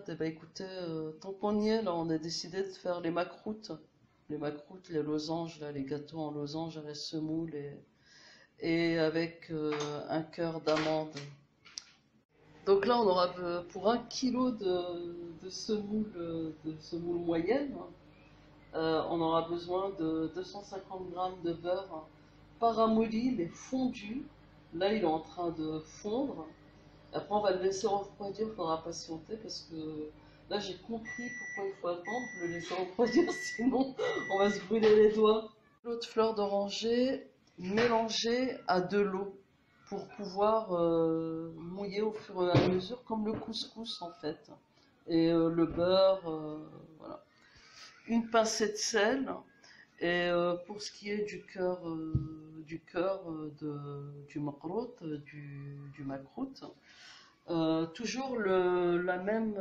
eh ben, écoutez, tant qu'on y est, là, on a décidé de faire les macroutes. Les macroutes, les losanges, là, les gâteaux en losange à la semoule et avec un cœur d'amande. Donc là, on aura pour 1 kilo de semoule moyenne, on aura besoin de 250 grammes de beurre paramoli mais fondu. Là, il est en train de fondre. Après, on va le laisser refroidir, il faudra patienter parce que là, j'ai compris pourquoi il faut attendre, le laisser refroidir, sinon on va se brûler les doigts. L'eau de fleur d'oranger mélangée à de l'eau pour pouvoir mouiller au fur et à mesure, comme le couscous en fait. Et le beurre, voilà. Une pincée de sel. Et pour ce qui est du cœur du makrout, du makrout, toujours la même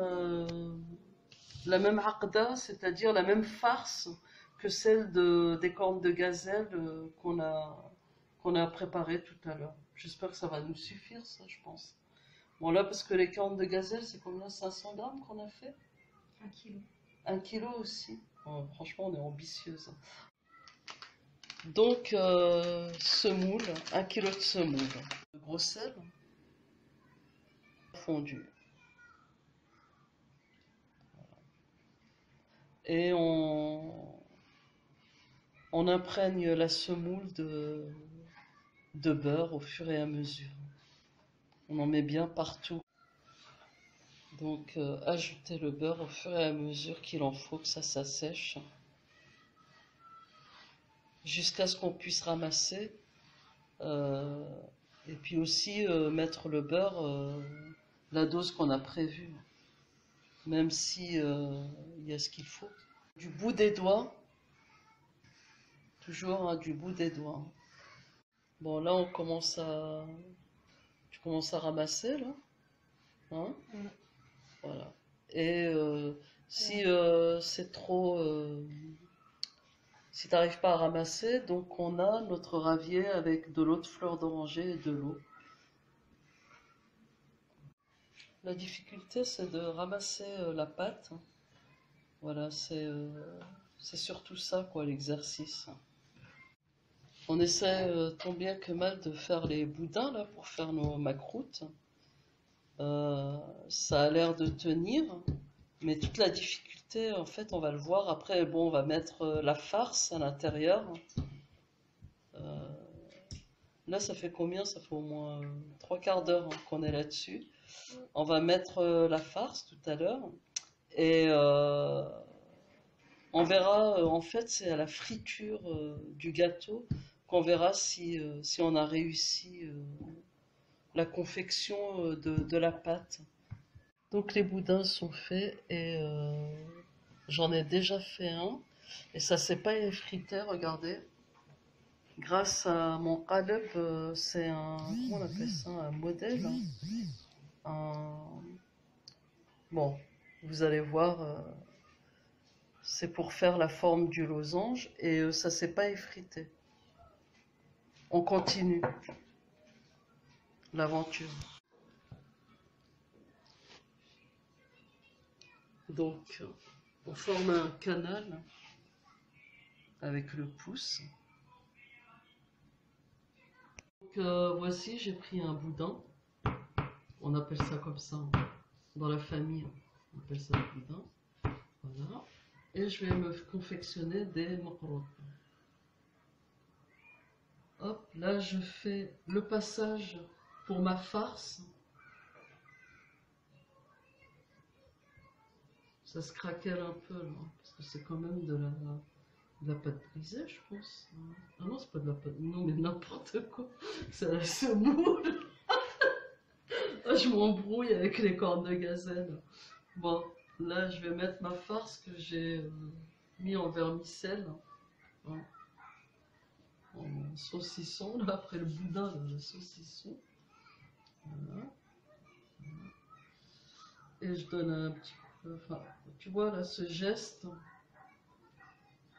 aqda, c'est-à-dire la même farce que celle des cornes de gazelle qu'on a préparées tout à l'heure. J'espère que ça va nous suffire, ça, je pense. Bon, là, parce que les cornes de gazelle, c'est combien? 500 grammes qu'on a fait? 1 kilo. 1 kilo aussi. Oh, franchement, on est ambitieuse. Donc, semoule, 1 kilo de semoule. De gros sel fondu. Et on imprègne la semoule de beurre au fur et à mesure. On en met bien partout. Donc, ajoutez le beurre au fur et à mesure qu'il en faut, que ça s'assèche. Jusqu'à ce qu'on puisse ramasser. Et puis aussi mettre le beurre, la dose qu'on a prévue. Même si il y a ce qu'il faut. Du bout des doigts. Toujours hein, du bout des doigts. Bon, là, tu commences à ramasser, là. Hein? Voilà. Et si c'est trop... si tu n'arrives pas à ramasser, donc on a notre ravier avec de l'eau de fleur d'oranger et de l'eau. La difficulté, c'est de ramasser la pâte. Voilà, c'est surtout ça, quoi, l'exercice. On essaie tant bien que mal de faire les boudins, là, pour faire nos macroutes. Ça a l'air de tenir, mais toute la difficulté, en fait, on va le voir. Après, bon, on va mettre la farce à l'intérieur. Là, ça fait combien? Ça fait au moins 3/4 d'heure hein, qu'on est là-dessus. On va mettre la farce tout à l'heure. Et on verra, en fait, c'est à la friture du gâteau qu'on verra si on a réussi la confection de la pâte. Donc les boudins sont faits et j'en ai déjà fait un et ça s'est pas effrité, regardez. Grâce à mon qalb, c'est comment on appelle ça, un modèle. Bon, vous allez voir, c'est pour faire la forme du losange et ça s'est pas effrité. On continue l'aventure. Donc, on forme un canal avec le pouce. Donc, voici, j'ai pris un boudin. On appelle ça comme ça. Dans la famille, on appelle ça le boudin. Voilà. Et je vais me confectionner des makrout. Hop, là je fais le passage pour ma farce. Ça se craquelle un peu là, parce que c'est quand même de la pâte brisée, je pense. Ah non, c'est pas de la pâte, non mais n'importe quoi. C'est la semoule. Ah, je m'embrouille avec les cornes de gazelle. Bon, là je vais mettre ma farce que j'ai mis en vermicelle. Hein, en saucisson, là, après le boudin, là, le saucisson. Voilà. Et je donne un petit peu, enfin, tu vois là, ce geste,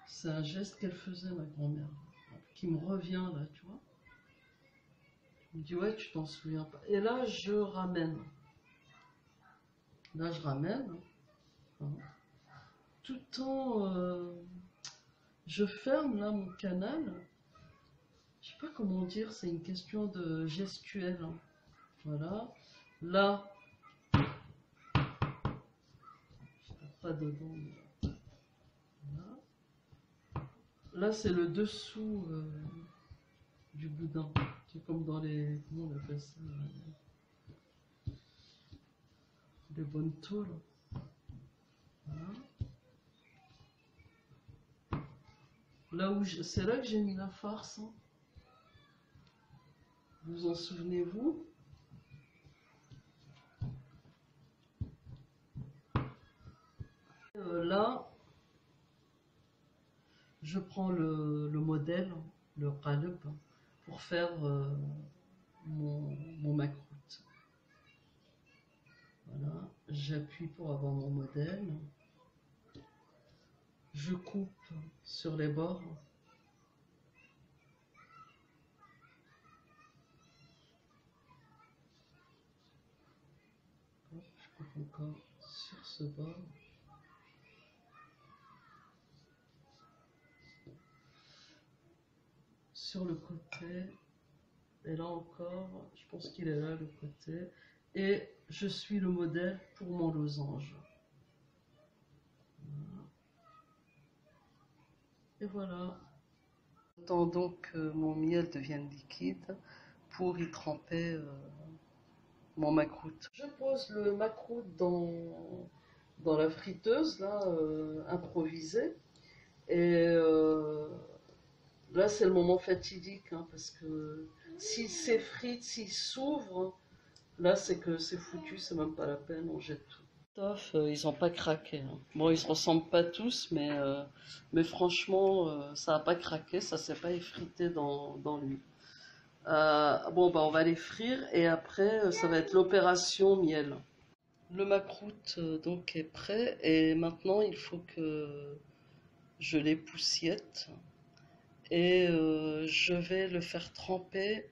c'est un geste qu'elle faisait, ma grand-mère, qui me revient là, tu vois. Je me dis, ouais, tu t'en souviens pas. Et là, je ramène. Là, je ramène. hein. Tout le temps, je ferme là mon canal. Je sais pas comment dire, c'est une question de gestuelle, hein. Voilà. Là, je tape pas dedans. Mais voilà. Là, c'est le dessous du boudin. C'est comme dans les... Comment on appelle ça, les bonnes tôles. Voilà. Là où c'est là que j'ai mis la farce, hein. Vous en souvenez-vous? Là, je prends le modèle, le qalb, pour faire mon makrout. Voilà, j'appuie pour avoir mon modèle. Je coupe sur les bords. Hop, je coupe encore sur ce bord. Sur le côté. Et là encore, je pense qu'il est là le côté. Et je suis le modèle pour mon losange. Voilà. Et voilà. J'attends donc que mon miel devienne liquide pour y tremper mon makrout. Je pose le makrout dans la friteuse, là, improvisée. Et là, c'est le moment fatidique, hein, parce que s'il s'effrite, s'il s'ouvre, là, c'est que c'est foutu, c'est même pas la peine, on jette tout. Ils n'ont pas craqué, hein. Bon, ils se ressemblent pas tous, mais franchement, ça n'a pas craqué, ça s'est pas effrité dans lui. Bon, bah, on va les frire et après, ça va être l'opération miel. Le makrout donc est prêt et maintenant il faut que je l'époussiette et je vais le faire tremper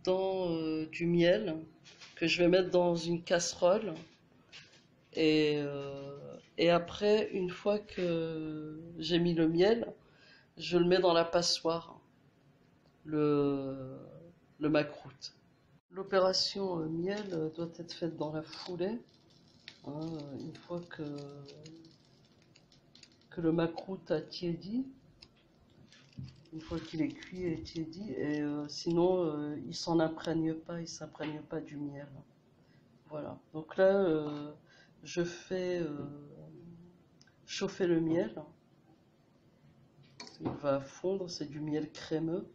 dans du miel que je vais mettre dans une casserole. Et après, une fois que j'ai mis le miel, je le mets dans la passoire, le makrout. L'opération miel doit être faite dans la foulée, hein, une fois que le makrout a tiédi, une fois qu'il est cuit et tiédi, et sinon il s'en imprègne pas, il s'imprègne pas du miel. Voilà, donc là je fais chauffer le miel. Il va fondre, c'est du miel crémeux.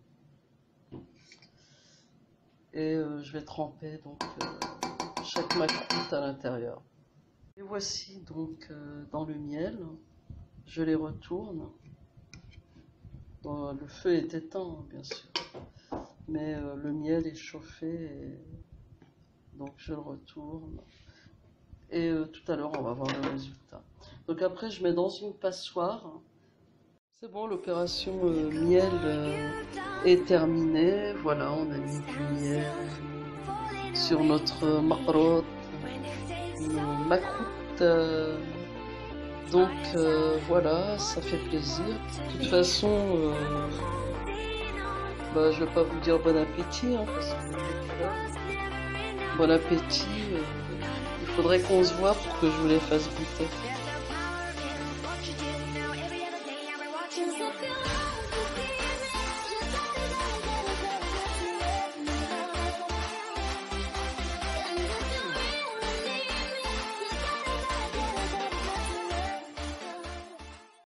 Et je vais tremper donc chaque makrout à l'intérieur. Et voici donc dans le miel. Je les retourne. Bon, le feu est éteint, bien sûr. Mais le miel est chauffé. Et donc je le retourne. Et tout à l'heure, on va voir le résultat. Donc après, je mets dans une passoire. C'est bon, l'opération miel est terminée. Voilà, on a mis du miel sur notre makrout. Donc voilà, ça fait plaisir. De toute façon, bah, je vais pas vous dire bon appétit, hein, parce que bon appétit. Il faudrait qu'on se voit pour que je vous les fasse goûter.